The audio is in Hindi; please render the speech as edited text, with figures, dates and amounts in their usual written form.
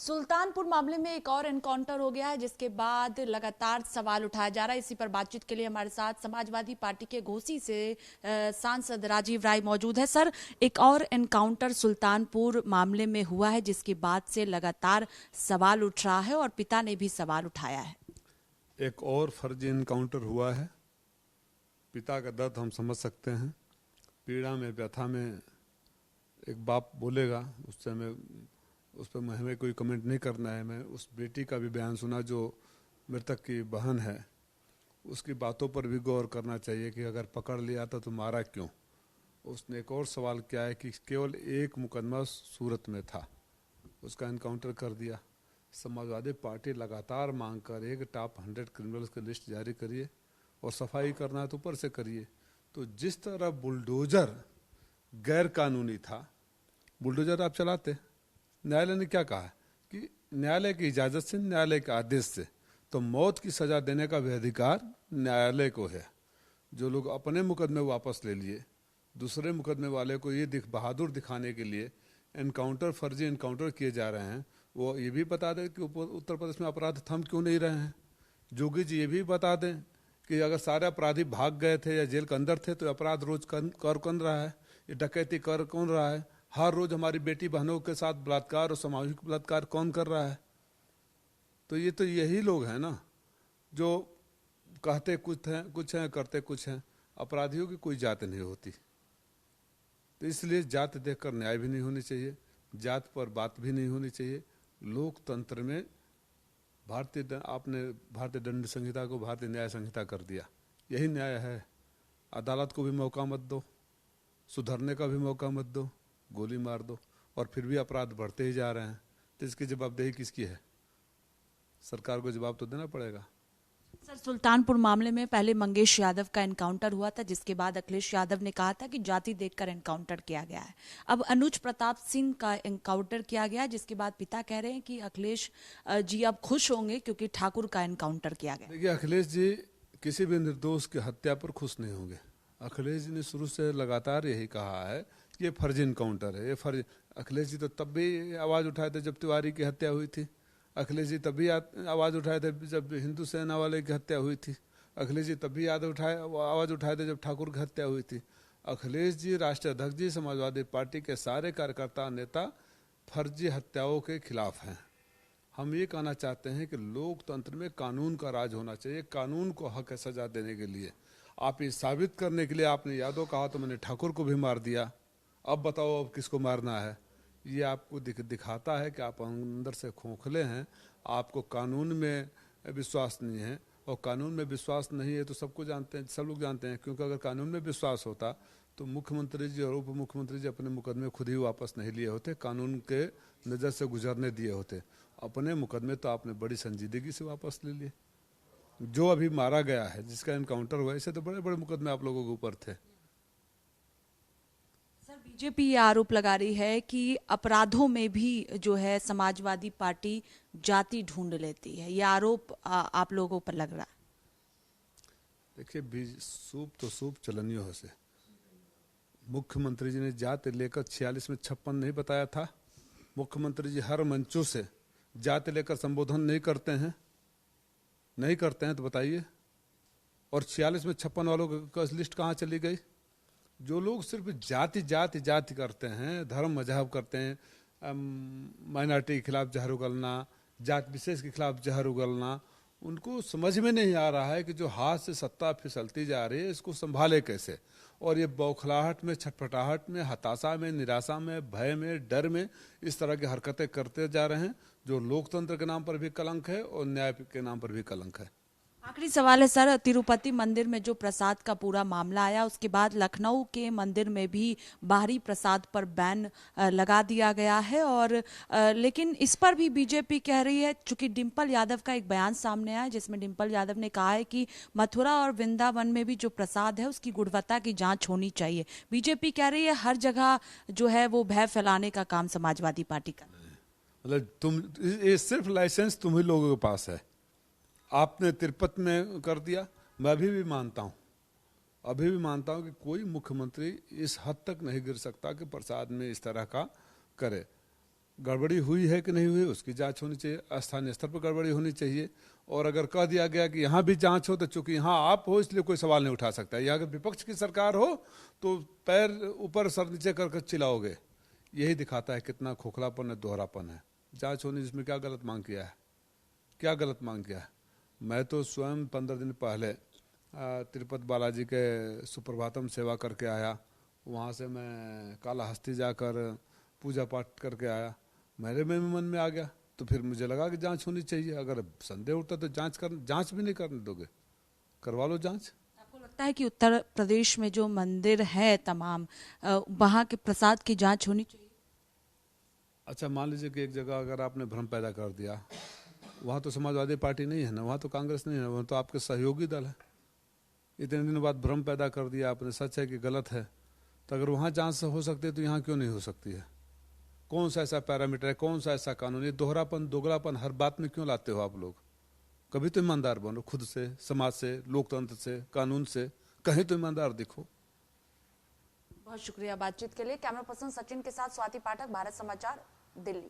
सुल्तानपुर मामले में एक और एनकाउंटर हो गया है, जिसके बाद लगातार सवाल उठाया जा रहा है। इसी पर बातचीत के लिए हमारे साथ समाजवादी पार्टी के घोसी से सांसद राजीव राय मौजूद है। सर, एक और एनकाउंटर सुल्तानपुर मामले में हुआ है, जिसके बाद से लगातार सवाल उठ रहा है और पिता ने भी सवाल उठाया है। एक और फर्जी एनकाउंटर हुआ है। पिता का दर्द हम समझ सकते हैं। पीड़ा में, व्यथा में एक बाप बोलेगा, उससे उस पर हमें कोई कमेंट नहीं करना है। मैं उस बेटी का भी बयान सुना जो मृतक की बहन है, उसकी बातों पर भी गौर करना चाहिए कि अगर पकड़ लिया था तो मारा क्यों। उसने एक और सवाल किया है कि केवल एक मुकदमा सूरत में था, उसका एनकाउंटर कर दिया। समाजवादी पार्टी लगातार मांग कर एक टॉप 100 क्रिमिनल्स की लिस्ट जारी करिए और सफाई करना है तो ऊपर से करिए। तो जिस तरह बुलडोजर गैर कानूनी था, बुलडोजर आप चलाते, न्यायालय ने क्या कहा कि न्यायालय की इजाज़त से, न्यायालय के आदेश से, तो मौत की सज़ा देने का भी अधिकार न्यायालय को है। जो लोग अपने मुकदमे वापस ले लिए, दूसरे मुकदमे वाले को ये बहादुर दिखाने के लिए एनकाउंटर, फर्जी एनकाउंटर किए जा रहे हैं, वो ये भी बता दें कि उत्तर प्रदेश में अपराध थम क्यों नहीं रहे हैं। जोगी जी ये भी बता दें कि अगर सारे अपराधी भाग गए थे या जेल के अंदर थे तो अपराध रोज कर कौन रहा है, ये डकैती कर कौन रहा है, हर रोज हमारी बेटी बहनों के साथ बलात्कार और सामूहिक बलात्कार कौन कर रहा है। तो यही लोग हैं ना जो कहते कुछ हैं करते कुछ हैं। अपराधियों की कोई जात नहीं होती, तो इसलिए जात देखकर न्याय भी नहीं होनी चाहिए, जात पर बात भी नहीं होनी चाहिए। लोकतंत्र में आपने भारतीय दंड संहिता को भारतीय न्याय संहिता कर दिया, यही न्याय है। अदालत को भी मौका मत दो, सुधरने का भी मौका मत दो, गोली मार दो, और फिर भी अपराध बढ़ते ही जा रहे हैं। तो इसकी जवाबदेही किसकी है? सरकार को जवाब तो देना पड़ेगा। सर, सुल्तानपुर मामले में पहले मंगेश यादव का एनकाउंटर हुआ था, जिसके बाद अखिलेश यादव ने कहा था कि जाति देखकर एनकाउंटर किया गया है। अब अनुज प्रताप सिंह का एनकाउंटर किया गया, जिसके बाद पिता कह रहे हैं कि अखिलेश जी अब खुश होंगे क्योंकि ठाकुर का एनकाउंटर किया गया। देखिए, अखिलेश जी किसी भी निर्दोष की हत्या पर खुश नहीं होंगे। अखिलेश जी ने शुरू से लगातार यही कहा है कि ये फर्जी एनकाउंटर है, ये फर्जी। अखिलेश जी तो तब भी आवाज़ उठाए थे जब तिवारी की हत्या हुई थी। अखिलेश जी तभी आवाज़ उठाए थे जब हिंदू सेना वाले की हत्या हुई थी। अखिलेश जी तभी आवाज़ उठाए थे जब ठाकुर की हत्या हुई थी। अखिलेश जी, राष्ट्रीय अध्यक्ष जी, समाजवादी पार्टी के सारे कार्यकर्ता नेता फर्जी हत्याओं के खिलाफ हैं। हम ये कहना चाहते हैं कि लोकतंत्र में कानून का राज होना चाहिए। कानून को हक है सजा देने के लिए। आप ये साबित करने के लिए आपने यादव कहा तो मैंने ठाकुर को भी मार दिया, अब बताओ अब किसको मारना है। ये आपको दिखाता है कि आप अंदर से खोखले हैं, आपको कानून में विश्वास नहीं है। और कानून में विश्वास नहीं है तो सबको जानते हैं, सब लोग जानते हैं। क्योंकि अगर कानून में विश्वास होता तो मुख्यमंत्री जी और उप मुख्यमंत्री जी अपने मुकदमे खुद ही वापस नहीं लिए होते, कानून के नज़र से गुजरने दिए होते। अपने मुकदमे तो आपने बड़ी संजीदगी से वापस ले लिए। जो अभी मारा गया है, जिसका एनकाउंटर हुआ, ऐसे तो बड़े बड़े मुकदमे आप लोगों के ऊपर थे। बीजेपी ये आरोप लगा रही है कि अपराधों में भी जो है समाजवादी पार्टी जाति ढूंढ लेती है। ये आरोप आप लोगों पर लग रहा है। देखिए, सूप तो सूप चलनियों से। मुख्यमंत्री जी ने जाति लेकर 46 में 56 नहीं बताया था। मुख्यमंत्री जी हर मंचों से जाति लेकर संबोधन नहीं करते हैं तो बताइए। और 46 में 56 वालों का लिस्ट कहाँ चली गई? जो लोग सिर्फ जाति जाति जाति करते हैं, धर्म मजहब करते हैं, माइनॉरिटी के खिलाफ जहर उगलना, जात विशेष के खिलाफ जहर उगलना, उनको समझ में नहीं आ रहा है कि जो हाथ से सत्ता फिसलती जा रही है इसको संभाले कैसे। और ये बौखलाहट में, छटपटाहट में, हताशा में, निराशा में, भय में, डर में इस तरह की हरकतें करते जा रहे हैं, जो लोकतंत्र के नाम पर भी कलंक है और न्याय के नाम पर भी कलंक है। आखिरी सवाल है सर, तिरुपति मंदिर में जो प्रसाद का पूरा मामला आया, उसके बाद लखनऊ के मंदिर में भी बाहरी प्रसाद पर बैन लगा दिया गया है। और लेकिन इस पर भी बीजेपी कह रही है, चूंकि डिम्पल यादव का एक बयान सामने आया जिसमें डिम्पल यादव ने कहा है कि मथुरा और वृंदावन में भी जो प्रसाद है उसकी गुणवत्ता की जाँच होनी चाहिए। बीजेपी कह रही है हर जगह जो है वो भय फैलाने का काम समाजवादी पार्टी का। मतलब ये सिर्फ लाइसेंस तुम ही लोगों के पास है। आपने तिरुपति में कर दिया। मैं अभी भी मानता हूँ कि कोई मुख्यमंत्री इस हद तक नहीं गिर सकता कि प्रसाद में इस तरह का करे। गड़बड़ी हुई है कि नहीं हुई उसकी जांच होनी चाहिए, स्थानीय स्तर पर गड़बड़ी होनी चाहिए। और अगर कह दिया गया कि यहाँ भी जांच हो तो चूंकि यहाँ आप हो इसलिए कोई सवाल नहीं उठा सकता। या अगर विपक्ष की सरकार हो तो पैर ऊपर सर नीचे कर चिल्लाओगे। यही दिखाता है कितना खोखलापन है, दोहरापन है। जांच होनी, जिसमें क्या गलत मांग किया है, क्या गलत मांग किया है? मैं तो स्वयं 15 दिन पहले तिरुपति बालाजी के सुप्रभातम सेवा करके आया। वहाँ से मैं कालाहस्ती जाकर पूजा पाठ करके आया। मेरे में मन में आ गया तो फिर मुझे लगा कि जांच होनी चाहिए। अगर संदेह उठता तो जांच भी नहीं करने दोगे, करवा लो जांच। आपको लगता है कि उत्तर प्रदेश में जो मंदिर है तमाम, वहाँ के प्रसाद की जांच होनी चाहिए? अच्छा, मान लीजिए कि एक जगह अगर आपने भ्रम पैदा कर दिया, वहाँ तो समाजवादी पार्टी नहीं है ना, वहाँ तो कांग्रेस नहीं है, वहाँ तो आपके सहयोगी दल है। इतने दिनों बाद भ्रम पैदा कर दिया आपने, सच है कि गलत है, तो अगर वहाँ जांच हो सकती है तो यहाँ क्यों नहीं हो सकती है? कौन सा ऐसा पैरामीटर है, कौन सा ऐसा कानून? ये दोहरापन, दोगलापन हर बात में क्यों लाते हो आप लोग? कभी तो ईमानदार बनो, खुद से, समाज से, लोकतंत्र से, कानून से, कहीं तो ईमानदार दिखो। बहुत शुक्रिया बातचीत के लिए। कैमरा पर्सन सचिन के साथ स्वाति पाठक, भारत समाचार, दिल्ली।